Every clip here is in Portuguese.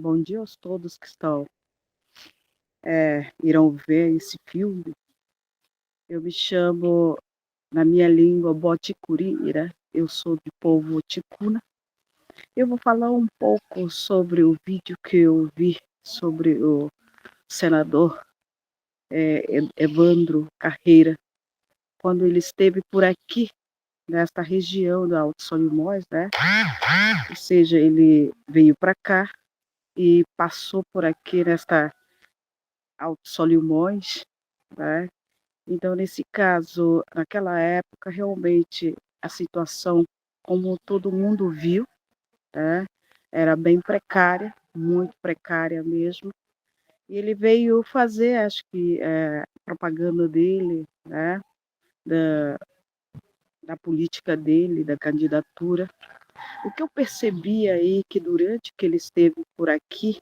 Bom dia aos todos que irão ver esse filme. Eu me chamo, na minha língua, Boticurira. Eu sou do povo Ticuna. Eu vou falar um pouco sobre o vídeo que eu vi sobre o senador Evandro Carreira, quando ele esteve por aqui, nesta região do Alto Solimões, né? Ou seja, ele veio para cá e passou por aqui nesta Alto Solimões, né? Então, nesse caso, naquela época, realmente a situação, como todo mundo viu, né, era bem precária, muito precária mesmo. E ele veio fazer, acho que, propaganda dele, né, da, da política dele, da candidatura. O que eu percebi aí que durante que ele esteve por aqui,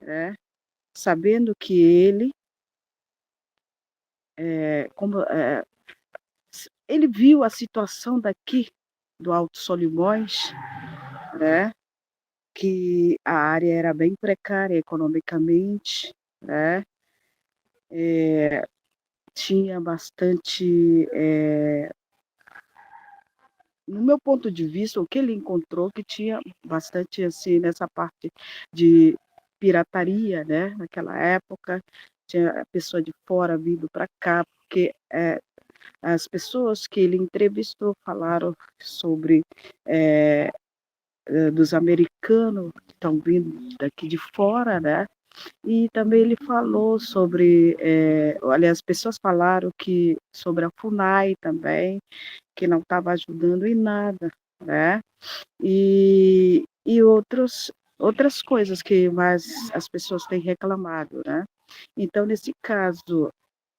né, sabendo que ele, como ele viu a situação daqui do Alto Solimões, né? Que a área era bem precária economicamente, né? Tinha bastante, no meu ponto de vista, o que ele encontrou que tinha bastante assim nessa parte de pirataria, né? Naquela época tinha a pessoa de fora vindo para cá, porque as pessoas que ele entrevistou falaram sobre dos americanos que estão vindo daqui de fora, né? E também ele falou sobre, aliás, as pessoas falaram que sobre a FUNAI também, que não estava ajudando em nada, né? E outras coisas que mais as pessoas têm reclamado, né? Então, nesse caso,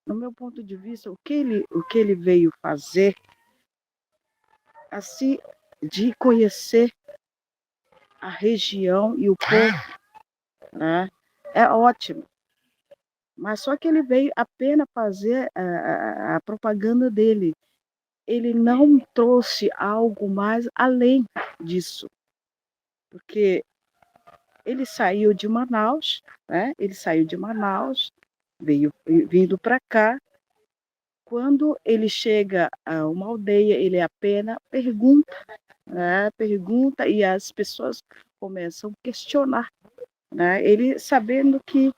no meu ponto de vista, o que ele veio fazer, assim, de conhecer a região e o povo, né? É ótimo. Mas só que ele veio apenas fazer a propaganda dele. Ele não trouxe algo mais além disso, porque ele saiu de Manaus, né? Ele saiu de Manaus, vindo para cá. Quando ele chega a uma aldeia, ele apenas pergunta, né? Pergunta e as pessoas começam a questionar, né? Ele sabendo que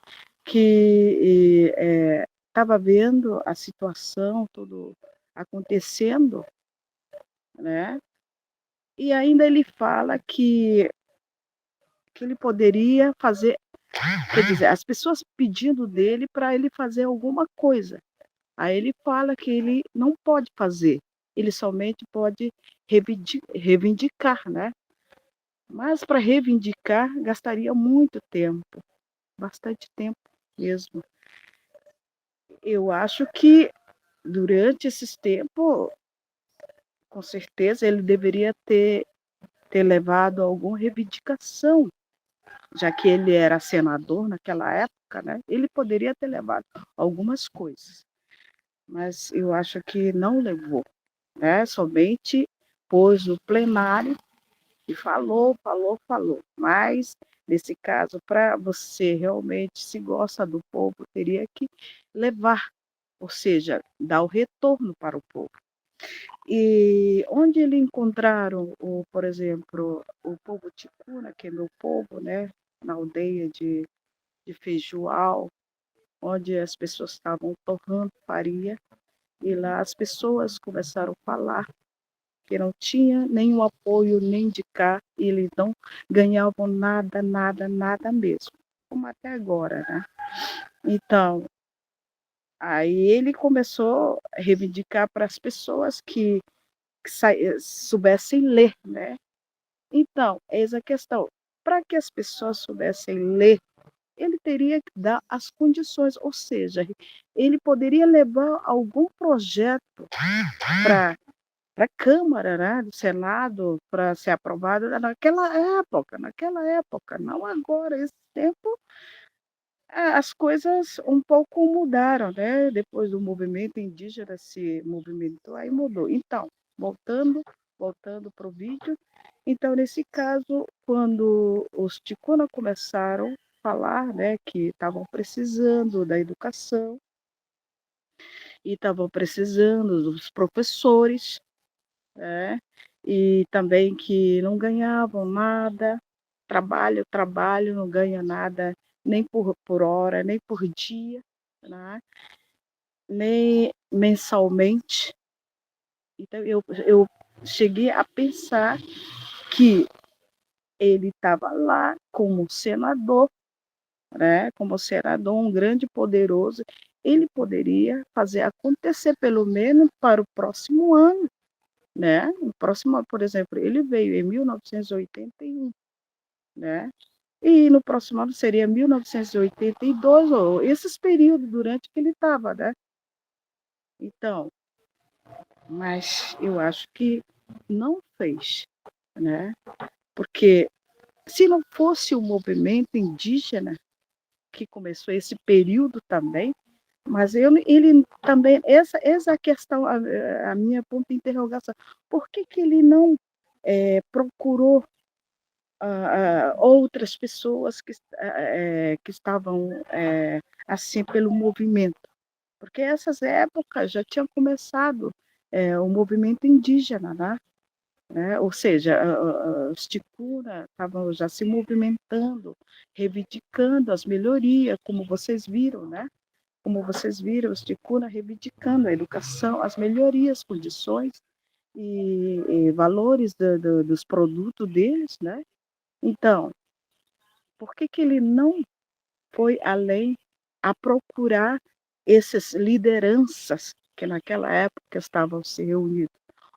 estava vendo a situação tudo acontecendo, né? E ainda ele fala que ele poderia fazer, quer dizer, as pessoas pedindo dele para ele fazer alguma coisa. Aí ele fala que ele não pode fazer, ele somente pode reivindicar, né? Mas para reivindicar gastaria muito tempo, bastante tempo mesmo. Eu acho que durante esses tempos, com certeza, ele deveria ter levado alguma reivindicação, já que ele era senador naquela época, né? Ele poderia ter levado algumas coisas, mas eu acho que não levou, né? Somente pôs no plenário e falou, falou, falou. Mas, nesse caso, para você realmente, se gosta do povo, teria que levar, ou seja, dar o retorno para o povo. E onde eles encontraram, por exemplo, o povo ticuna, que é meu povo, né? Na aldeia de Feijoal, onde as pessoas estavam torrando farinha, e lá as pessoas começaram a falar que não tinha nenhum apoio nem de cá, e eles não ganhavam nada, nada, nada mesmo, como até agora, né? Então, aí ele começou a reivindicar para as pessoas que soubessem ler, né? Então, eis a questão. Para que as pessoas soubessem ler, ele teria que dar as condições, ou seja, ele poderia levar algum projeto para a Câmara, né, do Senado, para ser aprovado naquela época, não agora, esse tempo, as coisas um pouco mudaram, né? Depois do movimento indígena se movimentou, aí mudou. Então, voltando para o vídeo, Então, nesse caso, quando os ticuna começaram a falar, né, que estavam precisando da educação e estavam precisando dos professores, né, e também que não ganhavam nada, trabalho, trabalho, não ganha nada, nem por hora, nem por dia, né, nem mensalmente. Então, eu cheguei a pensar que ele estava lá como senador, né, como senador, um grande poderoso, ele poderia fazer acontecer pelo menos para o próximo ano, né? O próximo, por exemplo, ele veio em 1981, né? E no próximo ano seria 1982, ou esses períodos durante que ele estava, né? Então, mas eu acho que não fez, né? Porque se não fosse o movimento indígena que começou esse período também, mas ele também, essa é a questão, a minha ponto de interrogação, por que, que ele não procurou outras pessoas que estavam assim pelo movimento? Porque essas épocas já tinha começado o movimento indígena, né? Ou seja, os ticuna estavam já se movimentando, reivindicando as melhorias, como vocês viram, né? Como vocês viram, os ticuna reivindicando a educação, as melhorias, condições e valores dos produtos deles, né? Então, por que que ele não foi além a procurar essas lideranças que naquela época estavam se reunindo?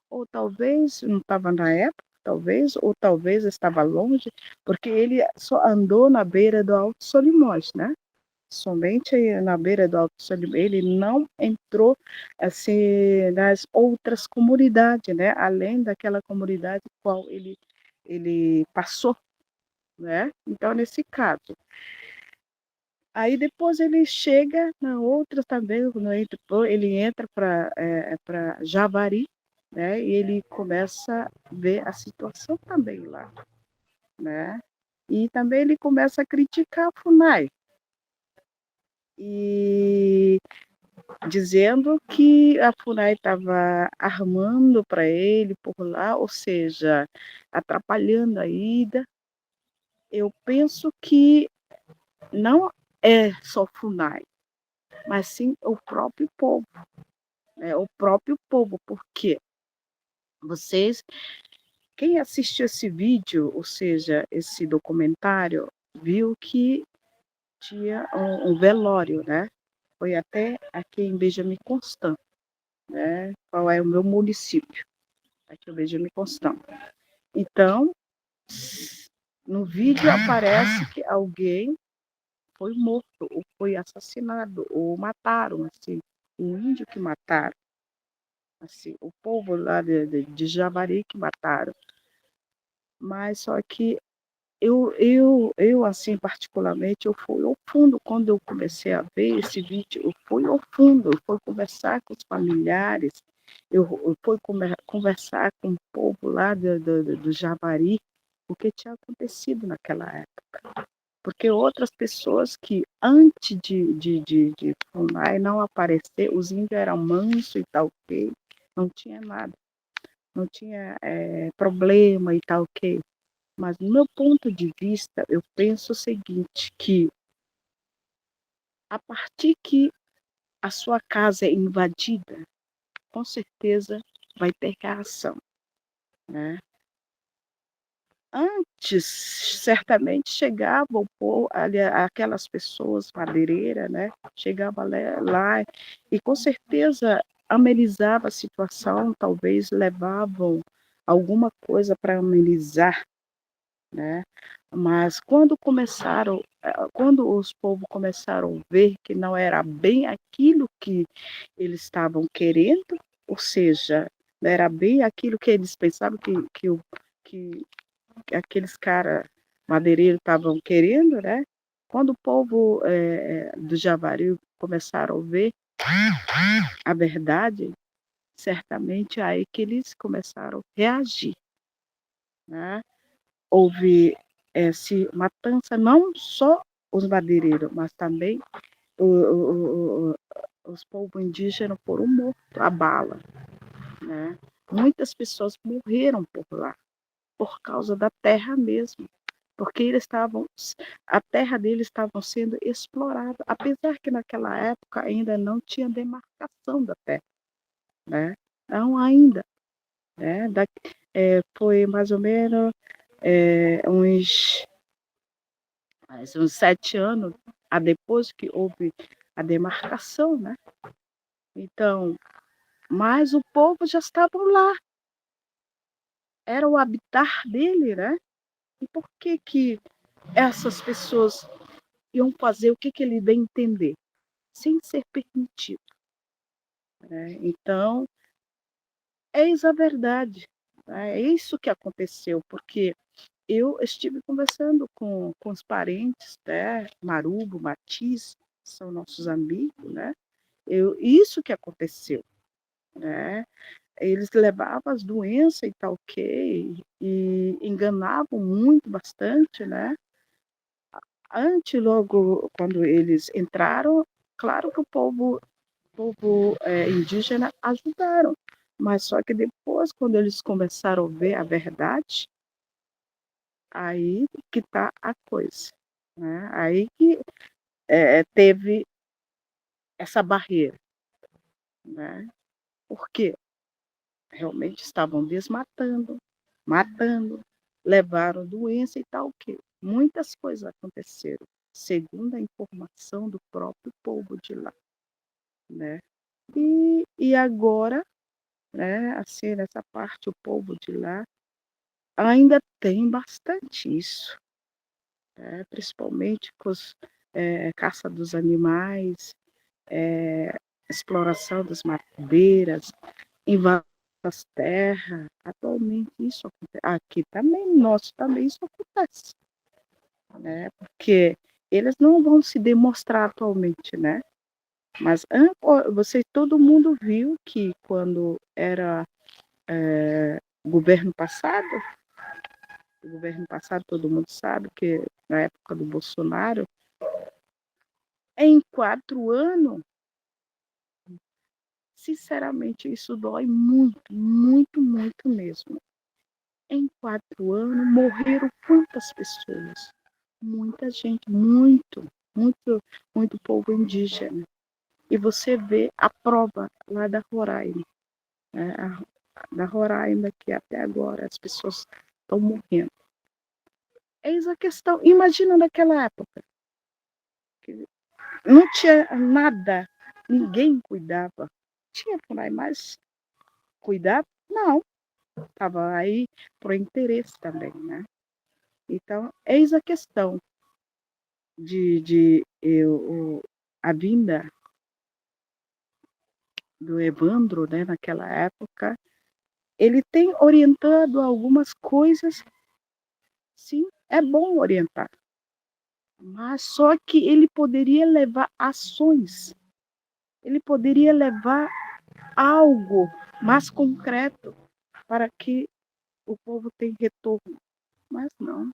Ou talvez não estava na época, talvez, ou talvez estava longe, porque ele só andou na beira do Alto Solimões, né? Somente na beira do Alto Solimões, ele não entrou assim nas outras comunidades, né? Além daquela comunidade qual ele passou, né? Então, nesse caso. Aí depois ele chega na outra também, ele entra para Javari, né? E ele começa a ver a situação também lá, né? E também ele começa a criticar a FUNAI e dizendo que a FUNAI estava armando para ele por lá, ou seja, atrapalhando a ida. Eu penso que não é só FUNAI, mas sim o próprio povo, né? O próprio povo, porque vocês, quem assistiu esse vídeo, ou seja, esse documentário, viu que tinha um velório, né? Foi até aqui em Benjamin Constant, né? Qual é o meu município? Aqui em Benjamin Constant. Então, no vídeo aparece que alguém foi morto, ou foi assassinado, ou mataram, assim, um índio que mataram, assim, o povo lá de Javari que mataram. Mas só que eu assim, particularmente, eu fui ao fundo, quando eu comecei a ver esse vídeo, eu fui ao fundo, eu fui conversar com os familiares, eu fui conversar com o povo lá do Javari, o que tinha acontecido naquela época. Porque outras pessoas que antes de Funai não aparecer, os índios eram mansos e tal, ok? Não tinha nada, não tinha problema e tal, ok? Mas no meu ponto de vista, eu penso o seguinte, que a partir que a sua casa é invadida, com certeza vai ter reação, né? Antes, certamente chegavam aquelas pessoas madeireiras, né? Chegava lá e com certeza amenizava a situação, talvez levavam alguma coisa para amenizar, né? Mas quando os povos começaram a ver que não era bem aquilo que eles estavam querendo, ou seja, não era bem aquilo que eles pensavam que aqueles caras madeireiros estavam querendo, né? Quando o povo do Javari começaram a ver a verdade, certamente aí que eles começaram a reagir, né? Houve essa matança, não só os madeireiros, mas também os povos indígenas foram mortos a bala, né? Muitas pessoas morreram por lá, por causa da terra mesmo, porque a terra deles estava sendo explorada, apesar que naquela época ainda não tinha demarcação da terra, né? Não ainda, né? Foi mais ou menos uns, uns 7 anos depois que houve a demarcação, né? Então, mas o povo já estava lá, era o habitat dele, né? E por que que essas pessoas iam fazer o que que ele bem entender, sem ser permitido, né? Então, eis a verdade, né? É isso que aconteceu, porque eu estive conversando com os parentes, né? Marubo, Matiz, são nossos amigos, né? Isso que aconteceu, né? Eles levavam as doenças e tal, ok, e enganavam muito, bastante, né? Antes, logo, quando eles entraram, claro que o povo indígena ajudaram, mas só que depois, quando eles começaram a ver a verdade, aí que está a coisa, né? Aí que teve essa barreira, né? Porque realmente estavam desmatando, matando, levaram doença e tal, que muitas coisas aconteceram, segundo a informação do próprio povo de lá, né? E agora, né, assim, nessa parte, o povo de lá ainda tem bastante isso, né? Principalmente com caça dos animais, é, exploração das madeiras, invasão das terras. Atualmente isso acontece. Aqui também, nosso também isso acontece, né? Porque eles não vão se demonstrar atualmente, né? Mas todo mundo viu que quando era governo passado, o governo passado todo mundo sabe que na época do Bolsonaro, em 4 anos, sinceramente, isso dói muito, muito, muito mesmo. Em 4 anos morreram quantas pessoas? Muita gente, muito, muito, muito povo indígena. E você vê a prova lá da Roraima, né? Da Roraima, que até agora as pessoas estão morrendo. Eis a questão. Imagina naquela época, que não tinha nada, ninguém cuidava. Tinha por aí, mas cuidar, não. Estava aí por interesse também, né? Então, eis a questão a vinda do Evandro, né, naquela época, ele tem orientado algumas coisas, sim, é bom orientar, mas só que ele poderia levar ações, ele poderia levar algo mais concreto para que o povo tenha retorno, mas não,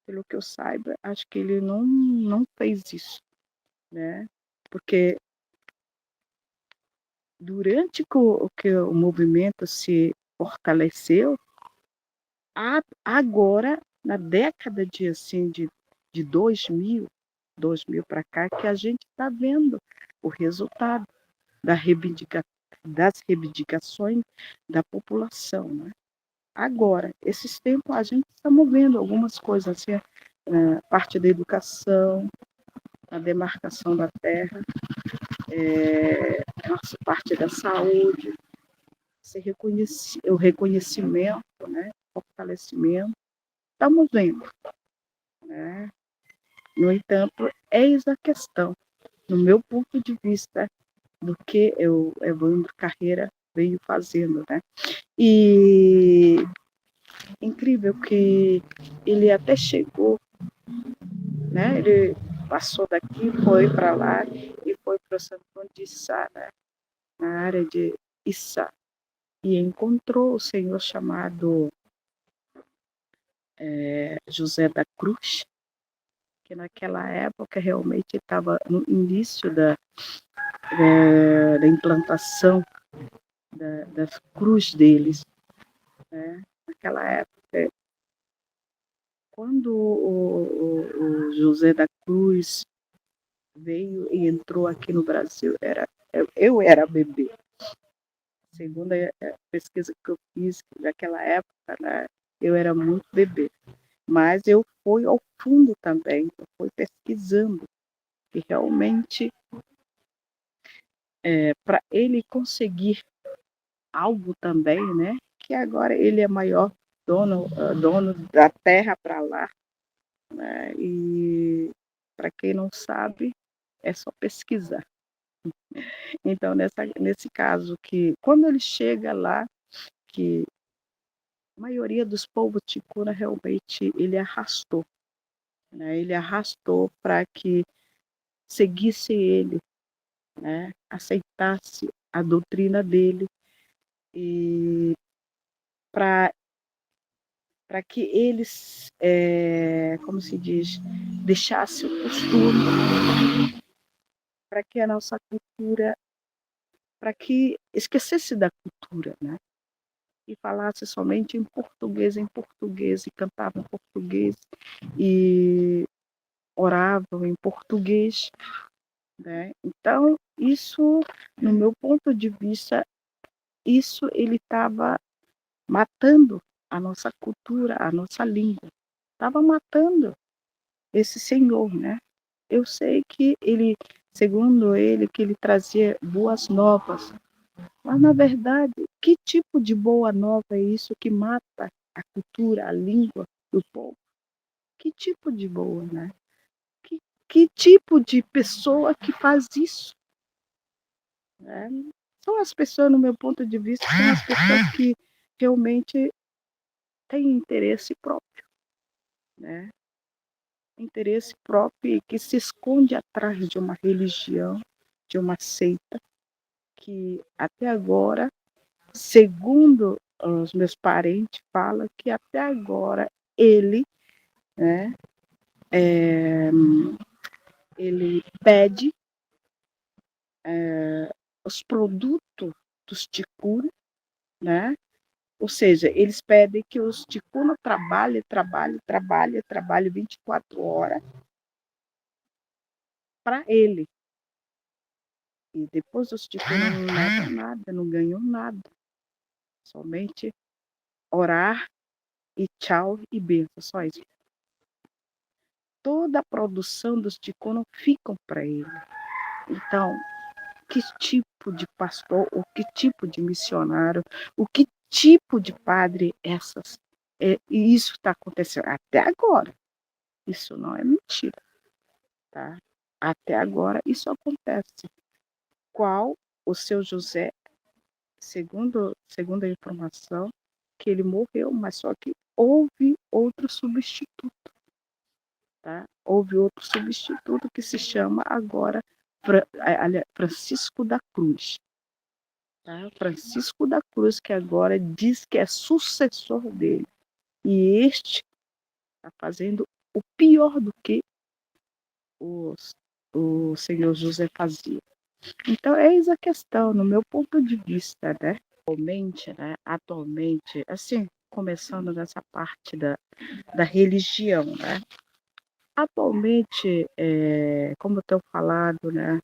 pelo que eu saiba, acho que ele não fez isso, né? Porque durante que o movimento se fortaleceu, agora, na década de 2000 para cá, que a gente está vendo o resultado da das reivindicações da população, né? Agora, esses tempos, a gente está movendo algumas coisas, assim, parte da educação, a demarcação da terra, nossa parte da saúde, o reconhecimento, né? Fortalecimento. Estamos vendo, né? No entanto, eis a questão, no meu ponto de vista, do que o Evandro Carreira veio fazendo, né? E incrível que ele até chegou, né? Ele passou daqui, foi para lá e foi para Santo de Sá, né? Na área de Issa, e encontrou o senhor chamado José da Cruz, que naquela época realmente estava no início da implantação das cruz deles, né? Naquela época, quando o José da Cruz veio e entrou aqui no Brasil, eu era bebê. Segundo a pesquisa que eu fiz naquela época, né, eu era muito bebê. Mas eu fui ao fundo também, eu fui pesquisando, e realmente, para ele conseguir algo também, né, que agora ele é maior dono da terra para lá, né, e para quem não sabe, é só pesquisar. Então, nesse caso, que quando ele chega lá, que a maioria dos povos ticuna realmente ele arrastou, né? Ele arrastou para que seguisse ele, né? Aceitasse a doutrina dele e para que eles, como se diz, deixasse o costume, para que a nossa cultura, para que esquecesse da cultura, né? E falasse somente em português, e cantava em português, e oravam em português, né? Então, isso, no meu ponto de vista, isso ele estava matando a nossa cultura, a nossa língua. Estava matando esse senhor, né? Eu sei que ele, segundo ele, que ele trazia boas novas, mas na verdade, que tipo de boa nova é isso que mata a cultura, a língua do povo? Que tipo de boa, né? Que, que tipo de pessoa que faz isso, né? São as pessoas, no meu ponto de vista, são as pessoas que realmente têm interesse próprio, né? Interesse próprio e que se esconde atrás de uma religião, de uma seita, que até agora, segundo os meus parentes, falam que até agora ele, né, ele pede os produtos dos ticuna, né? Ou seja, eles pedem que os ticuna trabalhem 24 horas para ele. E depois os ticuna não levam nada, não ganham nada. Somente orar e tchau e benção, só isso. Toda a produção dos ticuna ficam para ele. Então, que tipo de pastor, ou que tipo de missionário, o que tipo de padre e isso está acontecendo até agora. Isso não é mentira, tá? Até agora isso acontece. Qual o seu José, segundo a informação, que ele morreu, mas só que houve outro substituto, tá? Houve outro substituto que se chama agora Francisco da Cruz. Tá? Francisco da Cruz, que agora diz que é sucessor dele. E este está fazendo o pior do que os, o senhor José fazia. Então, eis a questão, no meu ponto de vista, né? Atualmente, assim, começando nessa parte da religião, né? Atualmente, como eu tenho falado, né?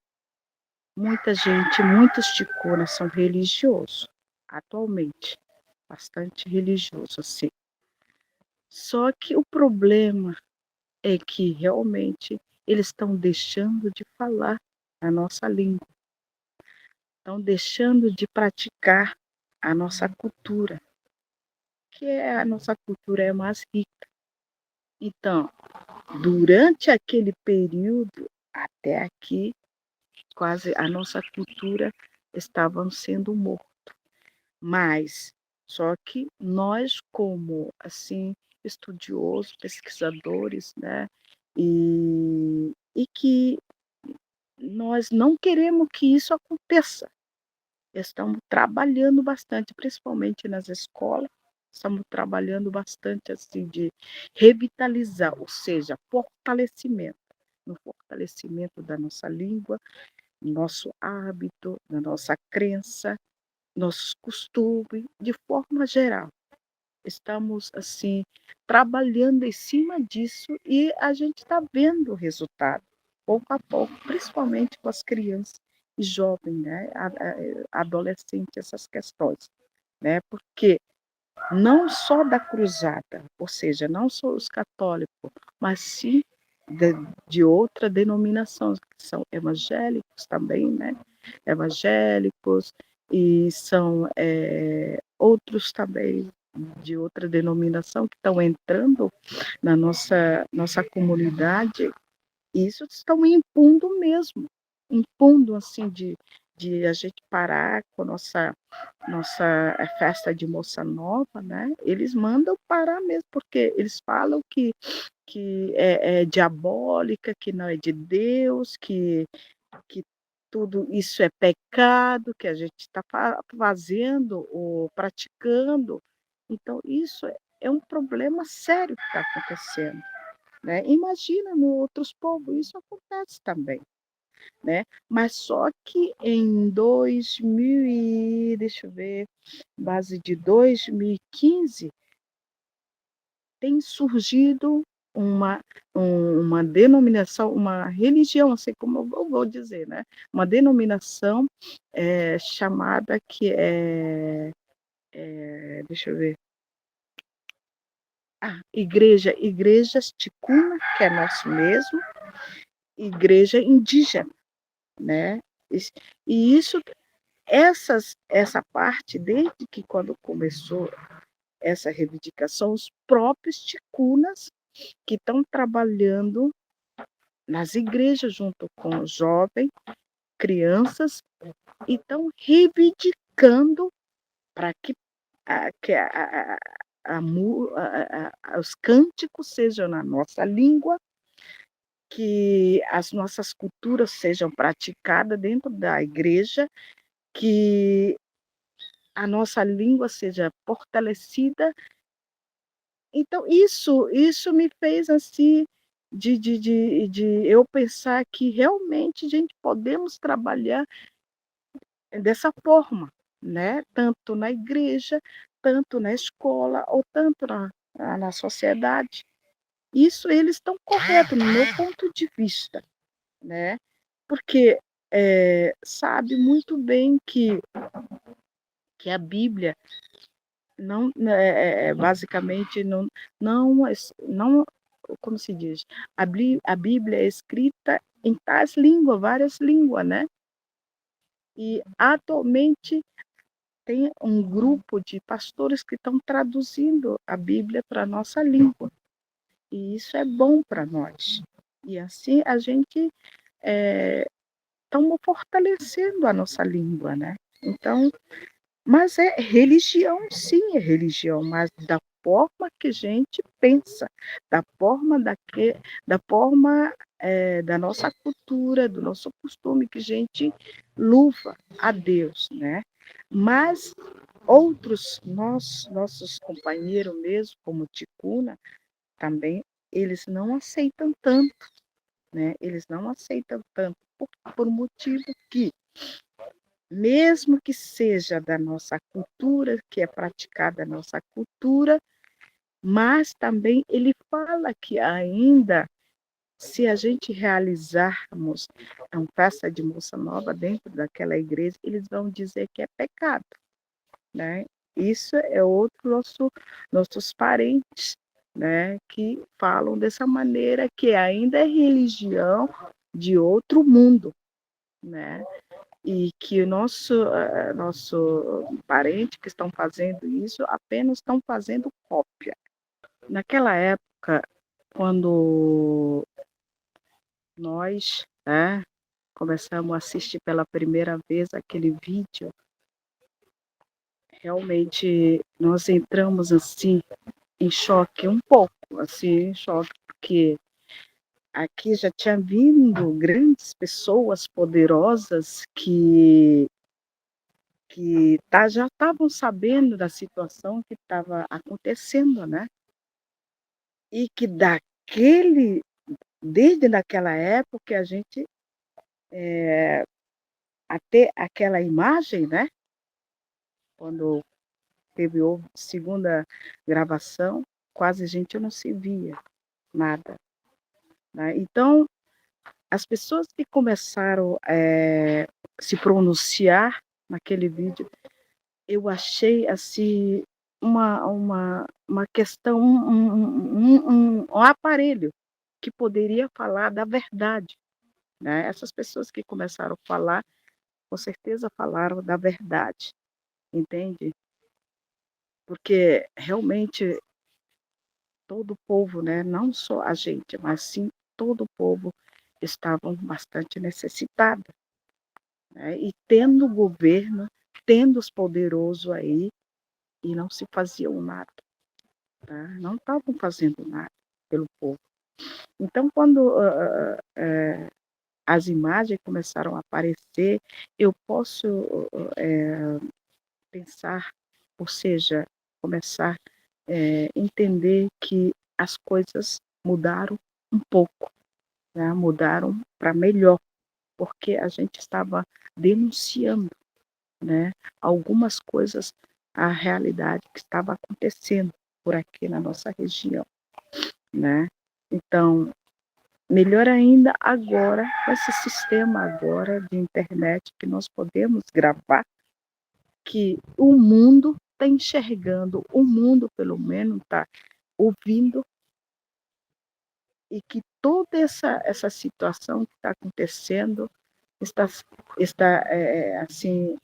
Muita gente, muitos ticunas são religiosos, atualmente, bastante religioso, assim. Só que o problema é que realmente eles estão deixando de falar a nossa língua, estão deixando de praticar a nossa cultura, que a nossa cultura é mais rica. Então, durante aquele período, até aqui, quase a nossa cultura estava sendo morta. Mas, só que nós, como assim, estudiosos, pesquisadores, né, e que nós não queremos que isso aconteça. Estamos trabalhando bastante, principalmente nas escolas, estamos trabalhando bastante assim de revitalizar, ou seja, fortalecimento, no fortalecimento da nossa língua, nosso hábito, da nossa crença, nossos costumes, de forma geral. Estamos assim trabalhando em cima disso e a gente está vendo o resultado, pouco a pouco, principalmente com as crianças e jovens, né, adolescentes, essas questões, né, porque não só da cruzada, ou seja, não só os católicos, mas sim de, de outra denominação, que são evangélicos também, né? Evangélicos e são outros também de outra denominação que estão entrando na nossa comunidade, e isso estão impondo mesmo, impondo assim de a gente parar com a nossa festa de moça nova, né? Eles mandam parar mesmo, porque eles falam que é diabólica, que não é de Deus, que tudo isso é pecado, que a gente está fazendo ou praticando. Então, isso é um problema sério que está acontecendo, né? Imagina no outros povos, isso acontece também, né? Mas só que em 2000 e, deixa eu ver, base de 2015, tem surgido uma, uma denominação, uma religião, assim como eu vou dizer, né? Uma denominação chamada que deixa eu ver, igrejas ticuna, que é nosso mesmo, igreja indígena, né? E isso, essa parte, desde que quando começou essa reivindicação, os próprios ticunas que estão trabalhando nas igrejas junto com jovens, crianças, e estão reivindicando para que os cânticos sejam na nossa língua, que as nossas culturas sejam praticadas dentro da igreja, que a nossa língua seja fortalecida. Então, isso me fez assim de eu pensar que realmente a gente podemos trabalhar dessa forma, né? Tanto na igreja, tanto na escola, ou tanto na sociedade. Isso eles estão corretos, no meu ponto de vista, né? Porque sabe muito bem que a Bíblia não, basicamente, não, como se diz, a Bíblia é escrita em tais línguas, várias línguas, né? E atualmente tem um grupo de pastores que estão traduzindo a Bíblia para a nossa língua. E isso é bom para nós. E assim a gente estamos fortalecendo a nossa língua, né? Então, mas é religião, sim, é religião, mas da forma que a gente pensa, da forma da forma da nossa cultura, do nosso costume, que a gente louva a Deus, né? Mas outros, nossos companheiros mesmo, como Ticuna, também, eles não aceitam tanto, né? Eles não aceitam tanto por motivo que mesmo que seja da nossa cultura, que é praticada a nossa cultura, mas também ele fala que ainda, se a gente realizarmos uma festa de moça nova dentro daquela igreja, eles vão dizer que é pecado, né? Isso é outro nossos parentes, né, que falam dessa maneira, que ainda é religião de outro mundo, né? E que o nosso parente que estão fazendo isso apenas estão fazendo cópia. Naquela época, quando nós, né, começamos a assistir pela primeira vez aquele vídeo, realmente nós entramos assim em choque um pouco, assim, em choque, porque aqui já tinha vindo grandes pessoas poderosas que que já estavam sabendo da situação que estava acontecendo, né? E que desde naquela época a gente até aquela imagem, né? Quando teve a segunda gravação, quase a gente não se via nada, né? Então, as pessoas que começaram a se pronunciar naquele vídeo, eu achei assim uma questão, um aparelho que poderia falar da verdade, né? Essas pessoas que começaram a falar, com certeza falaram da verdade, entende? Porque realmente todo o povo, né, não só a gente, mas sim todo o povo estavam bastante necessitado, né? E tendo o governo, tendo os poderosos aí, e não se faziam nada, tá? Não estavam fazendo nada pelo povo. Então, quando as imagens começaram a aparecer, eu posso pensar, ou seja, começar a entender que as coisas mudaram um pouco, né? Mudaram para melhor, porque a gente estava denunciando, né, algumas coisas, a realidade que estava acontecendo por aqui na nossa região, né? Então, melhor ainda agora, com esse sistema agora de internet que nós podemos gravar, que o mundo está enxergando, o mundo pelo menos está ouvindo, e que toda essa situação que está acontecendo está, assim,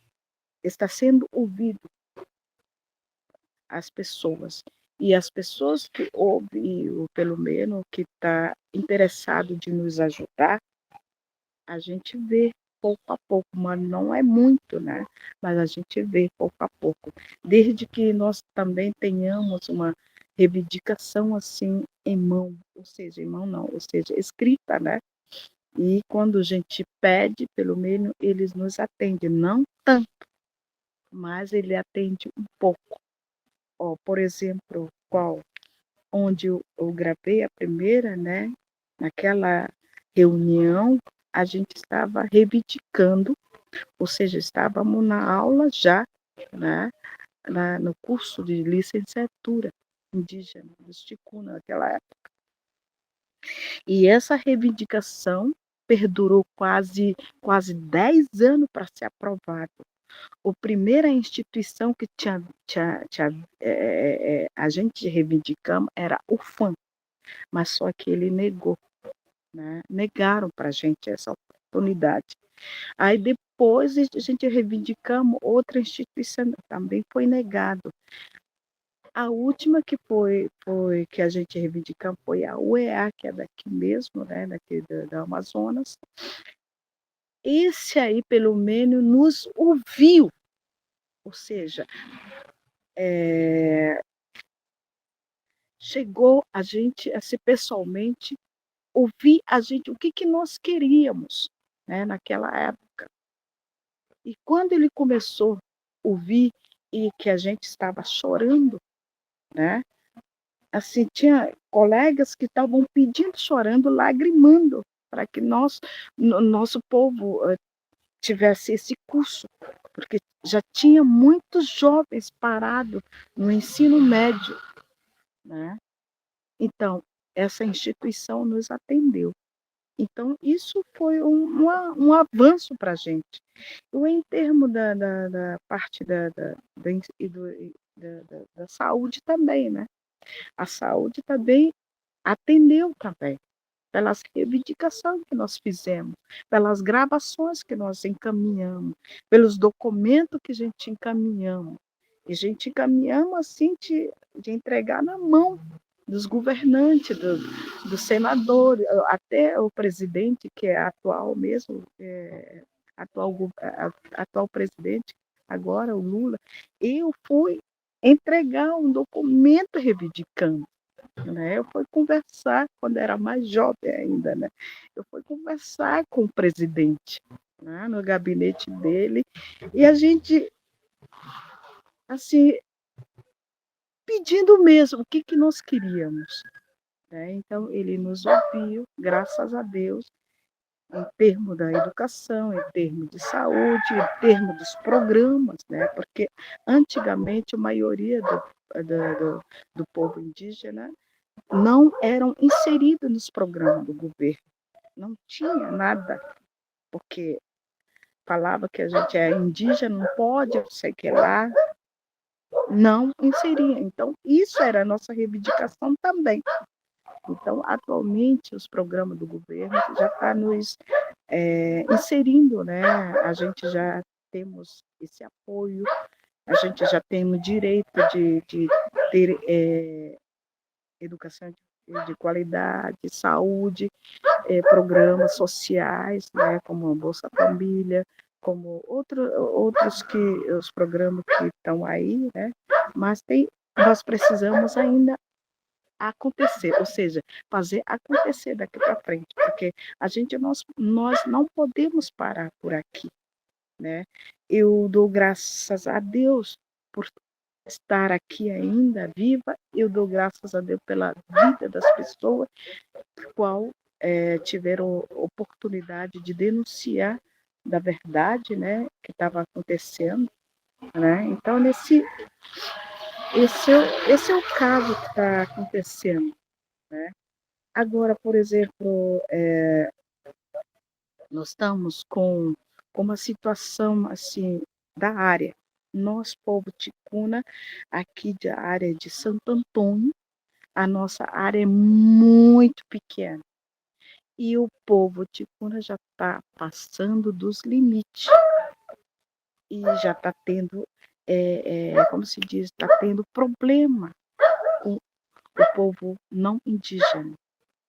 está sendo ouvido as pessoas. E as pessoas que ouvem, ou pelo menos que está interessado de nos ajudar, a gente vê pouco a pouco, mas não é muito, né? Mas a gente vê pouco a pouco. Desde que nós também tenhamos uma reivindicação assim em mão, ou seja, em mão não, ou seja, escrita, né? E quando a gente pede, pelo menos eles nos atendem, não tanto, mas ele atende um pouco. Ó, por exemplo, onde eu gravei a primeira, né? Naquela reunião, a gente estava reivindicando, ou seja, estávamos na aula já, né? No curso de licenciatura indígena, dos Ticuna, naquela época. E essa reivindicação perdurou quase 10 anos para ser aprovada. A primeira instituição que a gente reivindicamos era o FAM, mas só que ele negou, né? Negaram para a gente essa oportunidade. Aí depois a gente reivindicamos outra instituição, também foi negado. A última que foi que a gente reivindicamos foi a UEA, que é daqui mesmo, né? Daqui do Amazonas. Esse aí, pelo menos, nos ouviu, ou seja, chegou a gente, assim, pessoalmente, ouvir a gente, o que, que nós queríamos, né, naquela época. E quando ele começou a ouvir e que a gente estava chorando, né, assim, tinha colegas que estavam pedindo, chorando, lagrimando, para que nosso povo tivesse esse curso, porque já tinha muitos jovens parados no ensino médio, né? Então, essa instituição nos atendeu. Então, isso foi um avanço para a gente. Eu, em termos da parte da saúde também, né? A saúde também atendeu também, pelas reivindicações que nós fizemos, pelas gravações que nós encaminhamos, pelos documentos que a gente encaminhamos. E a gente encaminhamos assim de entregar na mão dos governantes, do senador, até o presidente, que é atual mesmo, atual presidente, agora o Lula. Eu fui entregar um documento reivindicando, né? Eu fui conversar, quando era mais jovem ainda, né? Eu fui conversar com o presidente, né? No gabinete dele, e a gente assim, pedindo mesmo o que que nós queríamos, né. Então ele nos ouviu, graças a Deus, em termos da educação, em termos de saúde, em termos dos programas, né, porque antigamente a maioria do povo indígena não eram inseridos nos programas do governo, não tinha nada, porque falava que a gente é indígena, não pode, não sei o que lá, não inseria. Então, isso era a nossa reivindicação também. Então, atualmente, os programas do governo já estão nos inserindo, né? A gente já temos esse apoio, a gente já tem o direito de ter educação de qualidade, saúde, programas sociais, né, como a Bolsa Família, como outros que os programas que estão aí, né, mas nós precisamos ainda acontecer, ou seja, fazer acontecer daqui para frente, porque nós não podemos parar por aqui, né? Eu dou graças a Deus por estar aqui ainda viva, eu dou graças a Deus pela vida das pessoas qual tiveram oportunidade de denunciar da verdade, né, que estava acontecendo, né? Então esse é o caso que está acontecendo, né? Agora, por exemplo, nós estamos com uma situação assim da área. Nós, povo ticuna, aqui da área de Santo Antônio, a nossa área é muito pequena. E o povo ticuna já está passando dos limites e já está tendo, como se diz, está tendo problema com o povo não indígena,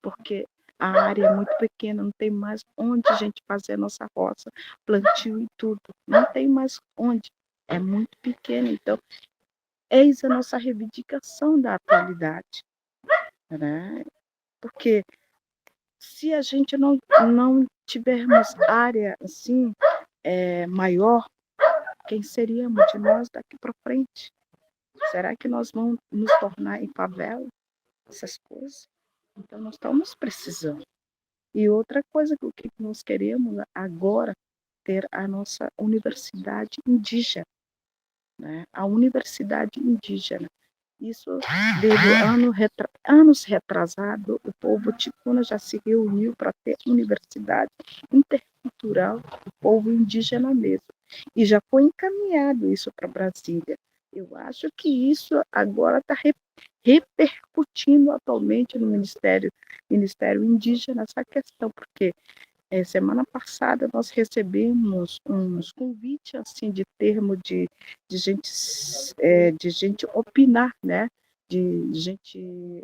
porque a área é muito pequena, não tem mais onde a gente fazer a nossa roça, plantio e tudo, não tem mais onde, é muito pequena, então eis a nossa reivindicação da atualidade, né? Porque se a gente não tivermos área assim maior, quem seríamos de nós daqui para frente? Será que nós vamos nos tornar em favela? Essas coisas. Então, nós estamos precisando. E outra coisa que o que nós queremos agora, ter a nossa universidade indígena, né? A universidade indígena. Isso, desde anos retrasado, o povo ticuna já se reuniu para ter universidade intercultural do povo indígena mesmo. E já foi encaminhado isso para Brasília. Eu acho que isso agora está repercutindo atualmente no Ministério Indígena essa questão, porque semana passada nós recebemos uns convites assim de termo de gente de gente opinar, né? De gente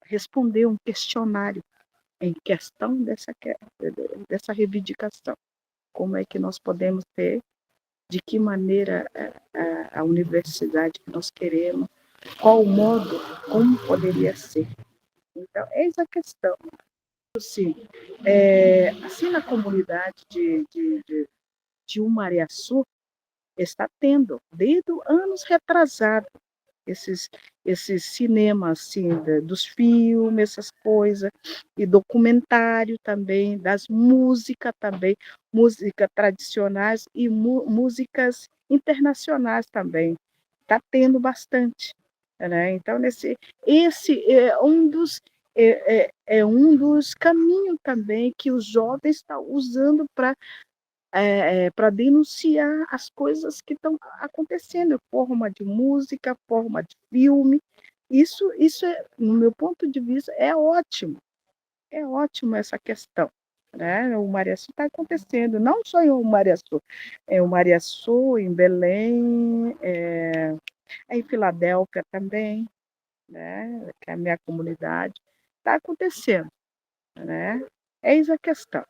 responder um questionário em questão dessa reivindicação. Como é que nós podemos ter, de que maneira a universidade que nós queremos, qual o modo, como poderia ser. Então, eis a questão. Sim, assim na comunidade de Umariaçu, está tendo, desde anos retrasados, esses, esses cinemas assim, dos filmes, essas coisas, e documentário também, das músicas também, músicas tradicionais e músicas internacionais também. Está tendo bastante. Né? Então, esse é um dos caminhos também que os jovens estão usando para denunciar as coisas que estão acontecendo, forma de música, forma de filme. Isso no meu ponto de vista, é ótimo essa questão. Né? O Mariaçu está acontecendo, não só em Mariaçu, o Mariaçu, em Belém, em Filadélfia também, né? Que é a minha comunidade, está acontecendo. Né? Eis a questão.